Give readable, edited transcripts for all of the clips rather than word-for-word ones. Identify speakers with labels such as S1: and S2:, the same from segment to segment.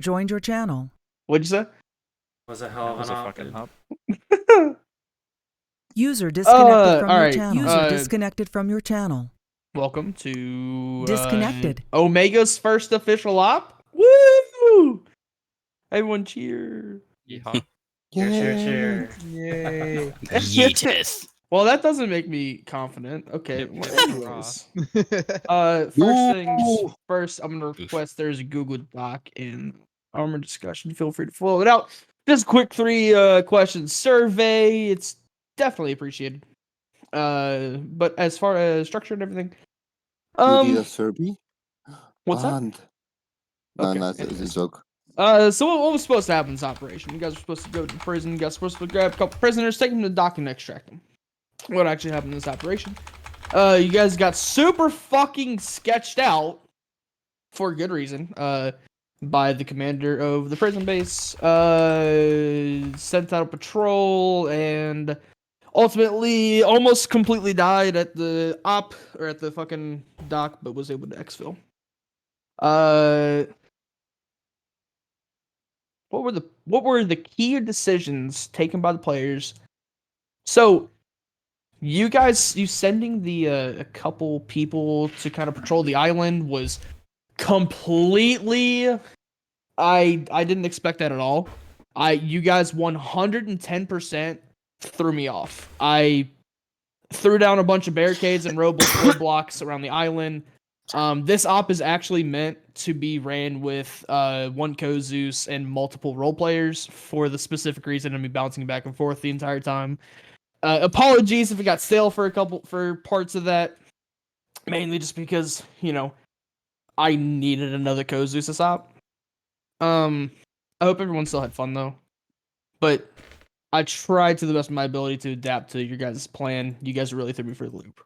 S1: joined your channel.
S2: What'd you say?
S3: Was a hell of an
S4: a
S3: op.
S4: fucking hop.
S1: User disconnected from
S2: all
S1: your
S2: right.
S1: channel. User disconnected from your channel.
S2: Welcome to
S1: Disconnected.
S2: Omega's first official op. Woo! Everyone cheer.
S4: Yeehaw.
S3: Cheer.
S2: Yay.
S5: Yeetus.
S2: Well, that doesn't make me confident. Okay.
S4: Yep.
S2: Well, anyways. First things first, I'm gonna request there's a Google Doc in Armor discussion. Feel free to follow it out. Just a quick 3 questions survey. It's definitely appreciated. But as far as structure and everything,
S6: You need a survey?
S2: what's that?
S6: No,
S2: Okay,
S6: no, it's a
S2: anyways.
S6: joke.
S2: So what was supposed to happen in this operation? You guys were supposed to go to prison. You guys were supposed to grab a couple prisoners, take them to the dock, and extract them. What actually happened in this operation? You guys got super fucking sketched out for good reason. By the commander of the prison base. Sent out a patrol and ultimately almost completely died at the op or at the fucking dock, but was able to exfil. What were the key decisions taken by the players? So you sending the a couple people to kind of patrol the island was completely I didn't expect that at all. You guys 110% threw me off. I threw down a bunch of barricades and roadblocks around the island. This op is actually meant to be ran with one Kozus and multiple role players for the specific reason of me bouncing back and forth the entire time. Apologies if it got stale for parts of that, mainly just because I needed another Kozus this op. I hope everyone still had fun though, but I tried to the best of my ability to adapt to your guys' plan. You guys really threw me for the loop.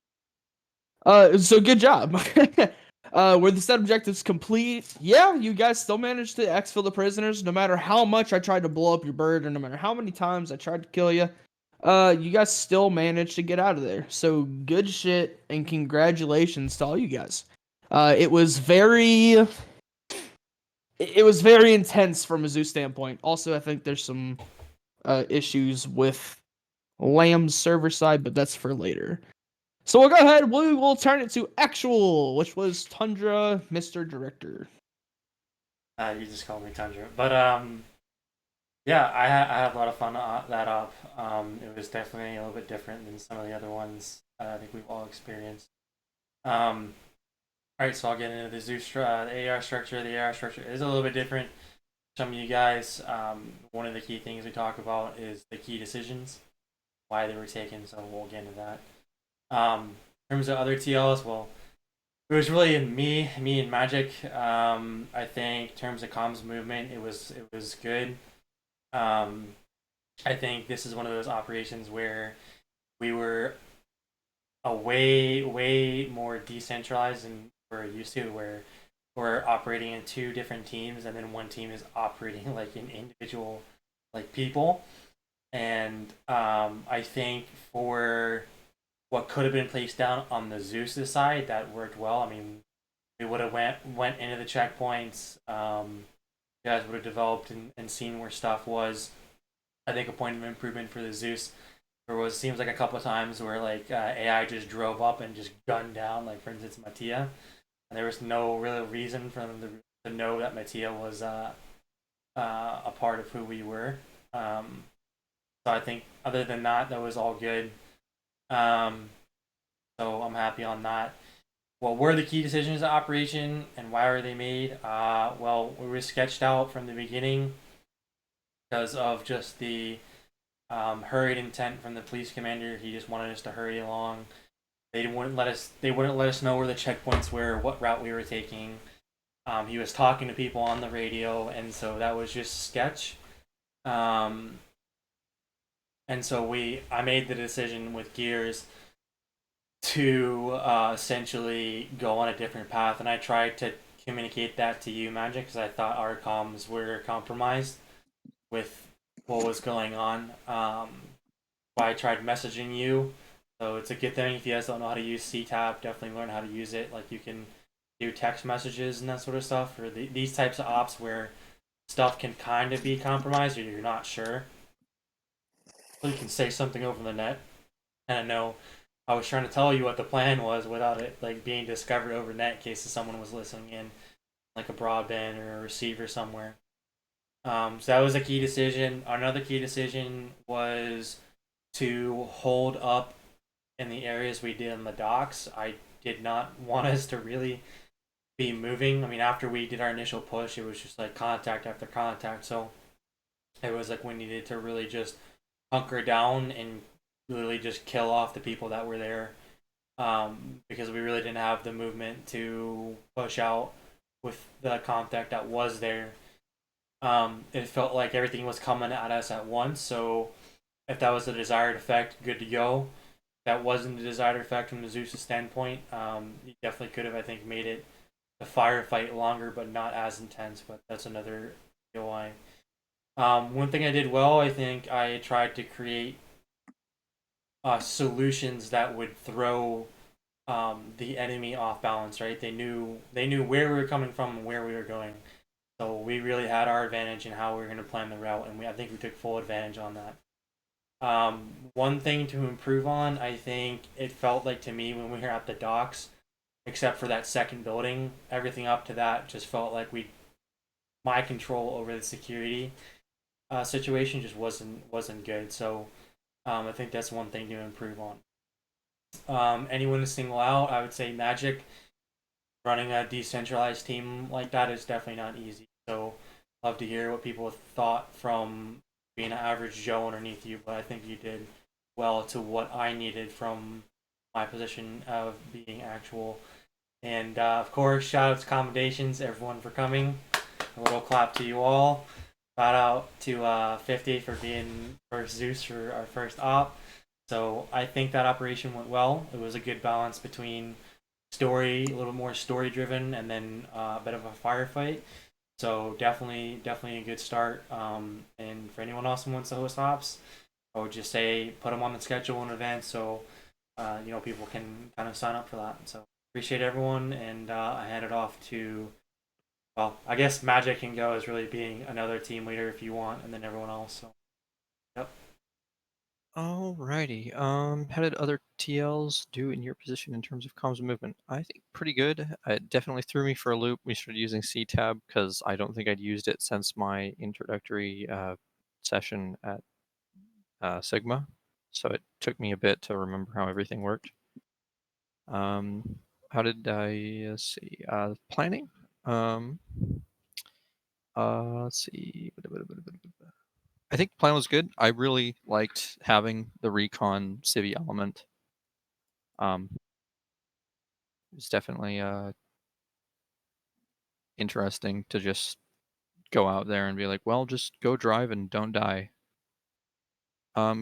S2: So good job. Were the set objectives complete? Yeah, you guys still managed to exfil the prisoners, no matter how much I tried to blow up your bird, or no matter how many times I tried to kill you. You guys still managed to get out of there. So good shit, and congratulations to all you guys. It was very intense from a zoo standpoint. Also, I think there's some issues with Lamb's server side, but that's for later. So we'll go ahead. We will turn it to actual, which was Tundra, Mr. Director.
S3: You just called me Tundra, but yeah, I had a lot of fun that op. It was definitely a little bit different than some of the other ones I think we've all experienced. All right, so I'll get into the AAR structure. The AAR structure is a little bit different. Some of you guys, one of the key things we talk about is the key decisions, why they were taken. So we'll get into that. In terms of other TLs, well, it was really in me and Magic. I think in terms of comms movement, it was good. I think this is one of those operations where we were a way more decentralized than we're used to, where we're operating in 2 different teams, and then one team is operating like an individual people. And I think for what could have been placed down on the Zeus' side, that worked well. I mean, we would have went into the checkpoints. You guys would have developed and seen where stuff was. I think a point of improvement for the Zeus, seems like a couple of times where AI just drove up and just gunned down, like for instance Mattia, and there was no real reason for them to know that Mattia was a part of who we were. So I think other than that was all good. So I'm happy on that. What were the key decisions of operation and why were they made? Well, we were sketched out from the beginning because of just the hurried intent from the police commander. He just wanted us to hurry along. They wouldn't let us know where the checkpoints were, what route we were taking. He was talking to people on the radio, and so that was just sketch. And so I made the decision with Gears to essentially go on a different path, and I tried to communicate that to you, Magic, because I thought our comms were compromised with what was going on. I tried messaging you, so it's a good thing if you guys don't know how to use CTAP. Definitely learn how to use it. Like, you can do text messages and that sort of stuff for these types of ops where stuff can kind of be compromised or you're not sure. So you can say something over the net. And I know I was trying to tell you what the plan was without it like being discovered over net in case someone was listening in, like a broadband or a receiver somewhere. So that was a key decision. Another key decision was to hold up in the areas we did in the docks. I did not want us to really be moving. I mean, after we did our initial push, it was just like contact after contact. So it was like we needed to really just hunker down and really just kill off the people that were there, because we really didn't have the movement to push out with the contact that was there. It felt like everything was coming at us at once. So if that was the desired effect, good to go. If that wasn't the desired effect from the Zeus' standpoint, you definitely could have, I think, made it the firefight longer, but not as intense. But that's another why. One thing I did well, I think, I tried to create solutions that would throw the enemy off balance. Right? They knew where we were coming from and where we were going. So we really had our advantage in how we were going to plan the route, and I think we took full advantage on that. One thing to improve on, I think it felt like to me when we were at the docks, except for that second building, everything up to that just felt like my control over the security situation just wasn't good. So I think that's one thing to improve on. Anyone to single out, I would say Magic. Running a decentralized team like that is definitely not easy. So love to hear what people thought from being an average Joe underneath you, but I think you did well to what I needed from my position of being actual. And of course, shout outs, commendations, everyone for coming. A little clap to you all. Shout out to 50 for being first Zeus for our first op. So I think that operation went well. It was a good balance between story, a little more story driven, and then a bit of a firefight. So definitely a good start. And for anyone else who wants to host ops, I would just say put them on the schedule in advance so people can kind of sign up for that. So appreciate everyone, and I hand it off to, well, I guess Magic can go as really being another team leader if you want, and then everyone else. So yep.
S4: Alrighty. How did other TLs do in your position in terms of comms movement? I think pretty good. It definitely threw me for a loop. We started using CTab because I don't think I'd used it since my introductory session at Sigma. So it took me a bit to remember how everything worked. How did I see? Planning. Let's see. I think the plan was good. I really liked having the recon civvy element. It's definitely interesting to just go out there and be like, well, just go drive and don't die.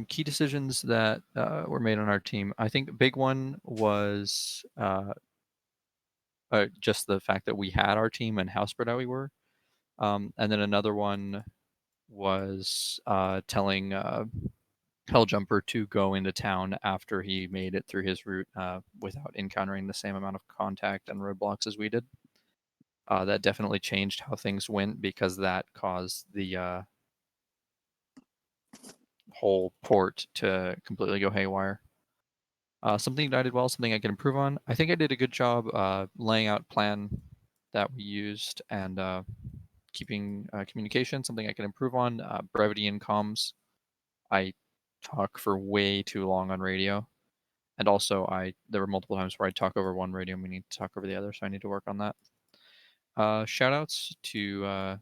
S4: Key decisions that were made on our team. I think a big one was just the fact that we had our team and how spread out we were. And then another one was telling Helljumper to go into town after he made it through his route without encountering the same amount of contact and roadblocks as we did. That definitely changed how things went because that caused the whole port to completely go haywire. Something that I did well, something I can improve on. I think I did a good job laying out plan that we used and keeping communication, something I can improve on. Brevity in comms. I talk for way too long on radio. And also, there were multiple times where I talk over one radio and we need to talk over the other, so I need to work on that. Shout outs to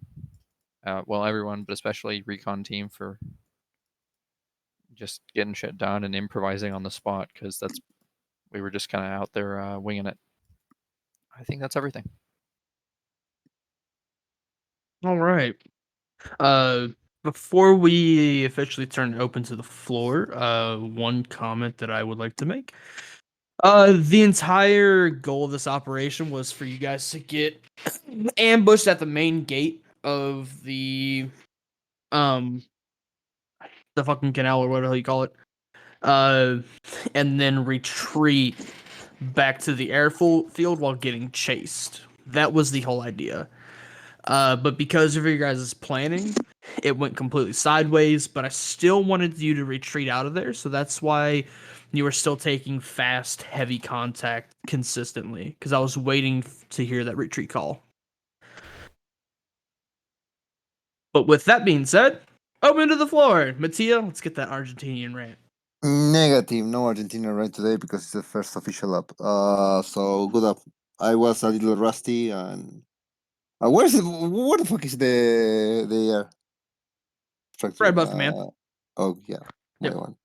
S4: everyone, but especially Recon team for just getting shit done and improvising on the spot because we were just kind of out there winging it. I think that's everything.
S2: All right. Before we officially turn it open to the floor, one comment that I would like to make. The entire goal of this operation was for you guys to get ambushed at the main gate of the fucking canal or whatever the hell you call it. And then retreat back to the airfield while getting chased. That was the whole idea. But because of your guys' planning, it went completely sideways. But I still wanted you to retreat out of there, so that's why you were still taking fast, heavy contact consistently. Because I was waiting to hear that retreat call. But with that being said, open to the floor, Mattia. Let's get that Argentinian rant.
S6: Negative. No Argentina right today because it's the first official up. So good up. I was a little rusty and. Where's it? Where the fuck is the air structure?
S2: Right above command.
S6: Oh yeah, my
S2: Yep.
S6: one.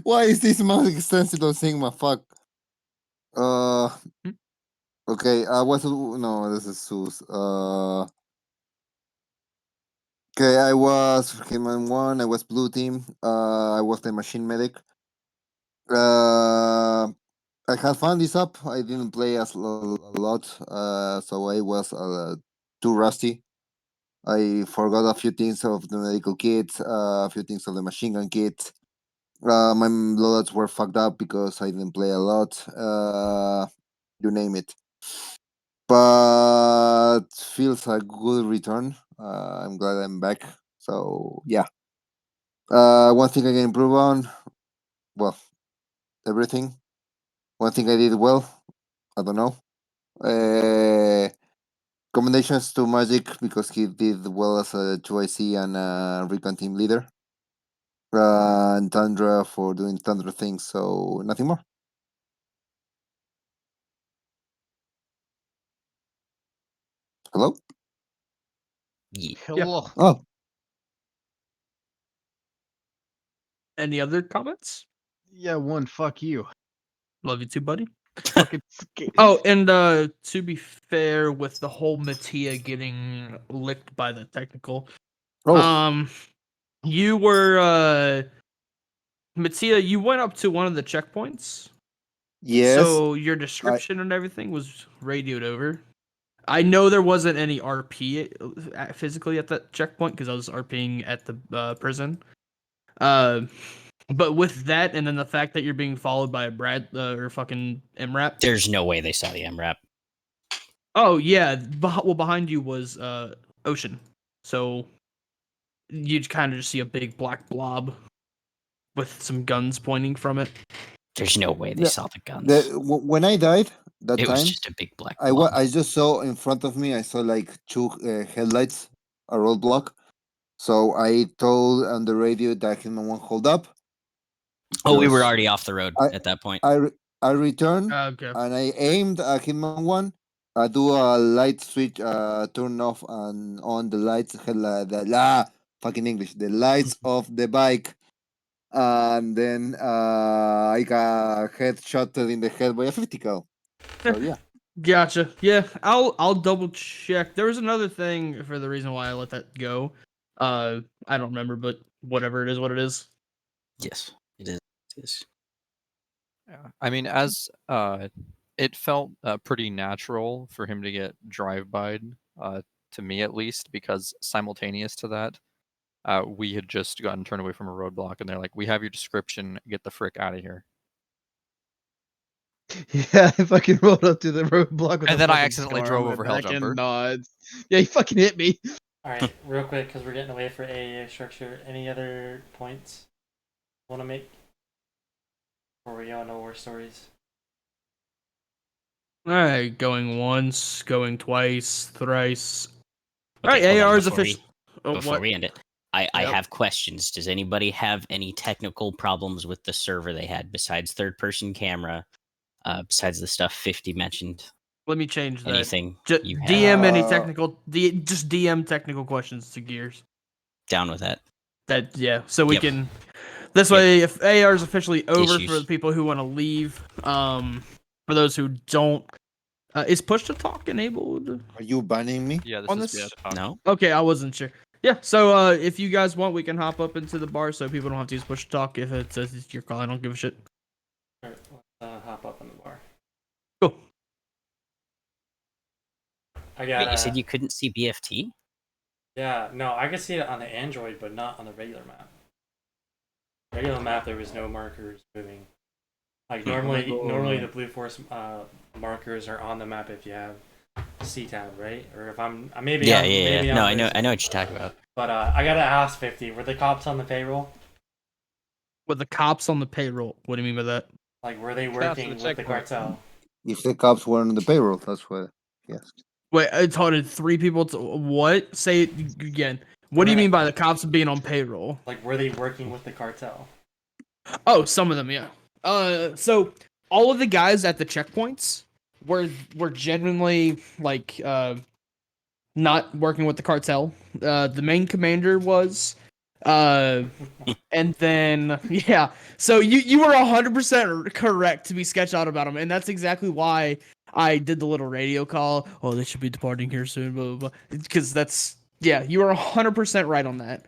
S6: Why is this mouse extensive on Sigma? Fuck. Uh, okay. What's no? This is Sus. Okay. I was Hitman 1. I was blue team. I was the machine medic. I had fun this up. I didn't play as a lot. So I was too rusty. I forgot a few things of the medical kit, a few things of the machine gun kit. My loadouts were fucked up because I didn't play a lot. You name it. But feels a good return. I'm glad I'm back. So yeah. One thing I can improve on, well, everything. One thing I did well, I don't know. Commendations to Magic because he did well as a 2IC and a recon team leader. And Tundra for doing Tundra things, so nothing more. Hello?
S5: Hello.
S6: Oh,
S2: Any other comments?
S5: Yeah, one. Fuck you.
S2: Love you too, buddy.
S5: Fucking skate.
S2: Oh, and to be fair, with the whole Mattia getting licked by the technical,
S6: oh,
S2: you were Mattia, you went up to one of the checkpoints.
S6: yes.
S2: So your description and everything was radioed over. I know there wasn't any RP physically at that checkpoint because I was RPing at the prison. But with that, and then the fact that you're being followed by a Brad or fucking MRAP.
S7: There's no way they saw the MRAP.
S2: Oh yeah, well behind you was Ocean, so you'd kind of just see a big black blob with some guns pointing from it.
S7: There's no way they
S6: Yeah,
S7: saw the guns.
S6: When I died that
S7: It was
S6: time,
S7: just a big black blob.
S6: I just saw in front of me. I saw like two headlights, a roadblock. So I told on the radio that Hitman won't hold up.
S7: Oh, we were
S6: because
S7: already off the road
S6: I
S7: at that point.
S6: I returned
S2: Okay.
S6: and I aimed at Hitman 1. I do a light switch, turn off and on the lights, fucking English, the lights of the bike. And then I got headshotted in the head by a 50 cal. So yeah.
S2: Gotcha. Yeah, I'll double check. There was another thing for the reason why I let that go. I don't remember, but whatever it is, what it is.
S7: Yes, it is. It is.
S4: Yeah. I mean, as it felt pretty natural for him to get drive-by'd, to me at least, because simultaneous to that, we had just gotten turned away from a roadblock, and they're like, "We have your description. Get the frick out of here."
S5: Yeah, I fucking rolled up to the roadblock with
S4: And
S5: a
S4: then I
S5: fucking
S4: accidentally
S5: scar
S4: drove
S5: on my
S4: over
S5: back and
S4: Helljumper.
S5: nods. Yeah, he fucking hit me.
S3: All right, real quick, because we're getting away for AAA structure. Any other points want to make? Or we all know war stories?
S2: All right, going once, going twice, thrice. All
S7: Okay,
S2: right,
S7: hold on,
S2: AR is
S7: before
S2: official.
S7: before we end it, I
S2: Yep.
S7: have questions. Does anybody have any technical problems with the server they had besides third-person camera? Besides the stuff 50 mentioned,
S2: Let me change that.
S7: anything you have
S2: DM any technical, just DM technical questions to Gears.
S7: down with that?
S2: That yeah, so we
S7: Yep.
S2: can. This
S7: Yep.
S2: way, if AR is officially over for
S7: Issues.
S2: the people who want to leave, for those who don't, is push to talk enabled?
S6: Are you banning me?
S4: Yeah,
S2: On
S4: this
S2: this-
S4: is talk.
S7: No?
S2: Okay, I wasn't sure. Yeah, so if you guys want, we can hop up into the bar so people don't have to use push to talk. If it says it's your call, I don't give a shit.
S3: All right, let's hop up in the bar.
S2: Cool.
S3: I
S7: Wait,
S3: got.
S7: you said you couldn't see BFT?
S3: Yeah, no, I could see it on the Android, but not on the regular map. Regular map, there was no markers moving. Like
S4: Hmm.
S3: normally the blue force markers are on the map if you have C tab, right? Or if I'm maybe
S7: Yeah,
S3: I'm,
S7: yeah,
S3: maybe
S7: yeah.
S3: I'm
S7: No, I know
S3: missing.
S7: what you're talking about.
S3: But I gotta ask 50. Were the cops on the payroll?
S2: With the cops on the payroll. What do you mean by that?
S3: Like, were they
S5: Cops at
S3: working
S5: the
S3: with the
S5: checkpoint.
S3: cartel?
S6: If the cops were on the payroll, that's what. Yes.
S2: Wait, I told it 3 people. What? Say it again. What do you mean by the cops being on payroll?
S3: Like, were they working with the cartel?
S2: Oh, some of them, yeah. So all of the guys at the checkpoints were genuinely like not working with the cartel. The main commander was, and then yeah. So you were 100% correct to be sketched out about them, and that's exactly why I did the little radio call. Oh, they should be departing here soon, blah blah blah. Because that's yeah, you were 100% right on that.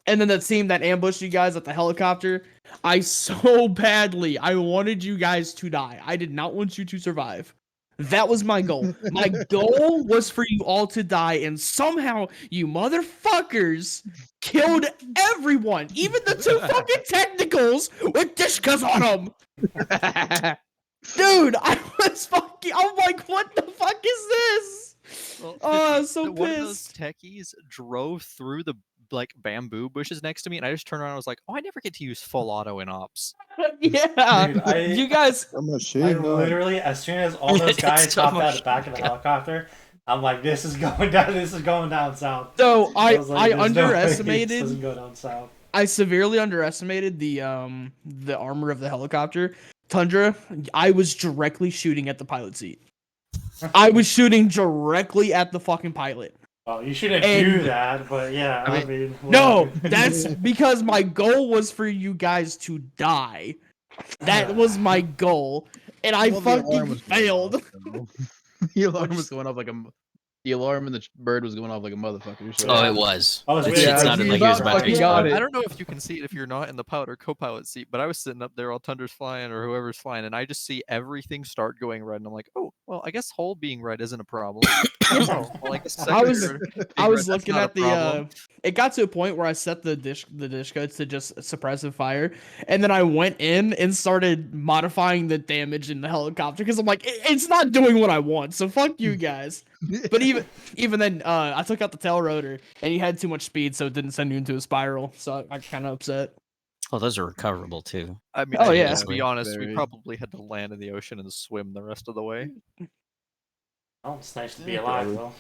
S2: And then the team that ambushed you guys at the helicopter, I so badly I wanted you guys to die. I did not want you to survive. That was my goal. My goal was for you all to die, and somehow you motherfuckers killed everyone, even the 2 fucking technicals with dishkas on them. Dude, I was fucking. I'm like, what the fuck is this?
S4: Well,
S2: Oh, I'm so
S4: one of those
S2: pissed.
S4: techies drove through the like bamboo bushes next to me, and I just turned around and was like, "Oh, I never get to use full auto in ops."
S2: Yeah,
S3: Dude,
S2: you guys.
S6: A
S3: I
S6: machine gun.
S3: literally, as soon as all those guys
S7: So
S3: hopped out
S7: much-
S3: the back of the helicopter, I'm like, this is going down. This is going down south.
S2: So I
S3: was like, "There's no way this
S2: underestimated.
S3: doesn't go down south."
S2: I severely underestimated the armor of the helicopter. Tundra, I was directly shooting at the pilot seat. I was shooting directly at the fucking pilot.
S3: Well, you shouldn't
S2: And-
S3: do that, but yeah, I mean,
S2: No,
S3: whatever.
S2: that's because my goal was for you guys to die. That was my goal, and I
S5: Well, the alarm
S2: fucking
S5: was going
S2: failed.
S5: off, though. The alarm was going off like the alarm and the bird was going off like a motherfucker. So.
S7: Oh, it was.
S3: I was
S7: That
S3: waiting
S7: shit
S3: for
S7: sounded
S3: you
S7: like
S3: to
S7: it was
S3: get
S7: about to
S5: fucking
S7: explode.
S5: got it.
S4: I don't know if you can see it if you're not in the pilot or co-pilot seat, but I was sitting up there while Tundra's flying or whoever's flying, and I just see everything start going red, and I'm like, "Oh, well, I guess hole being red isn't a problem." Oh, well, I guess
S2: I was-
S4: sector being
S2: I was
S4: red, that's
S2: looking
S4: not
S2: at
S4: a problem.
S2: it got to a point where I set the dish codes to just suppressive fire, and then I went in and started modifying the damage in the helicopter because I'm like, it's not doing what I want, so fuck you guys. But even then, I took out the tail rotor, and you had too much speed, so it didn't send you into a spiral. So I kind of upset.
S7: Oh, those are recoverable too.
S4: I mean,
S2: Oh,
S4: I
S2: yeah.
S4: guess, to be honest, we
S5: Very.
S4: probably had to land in the ocean and swim the rest of the way.
S3: Oh, it's nice to be
S5: Yeah,
S3: alive,
S5: probably.
S3: though.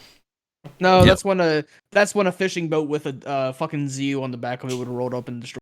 S2: No,
S7: Yep.
S2: that's when a fishing boat with a fucking ZU on the back of it would have rolled up and destroyed.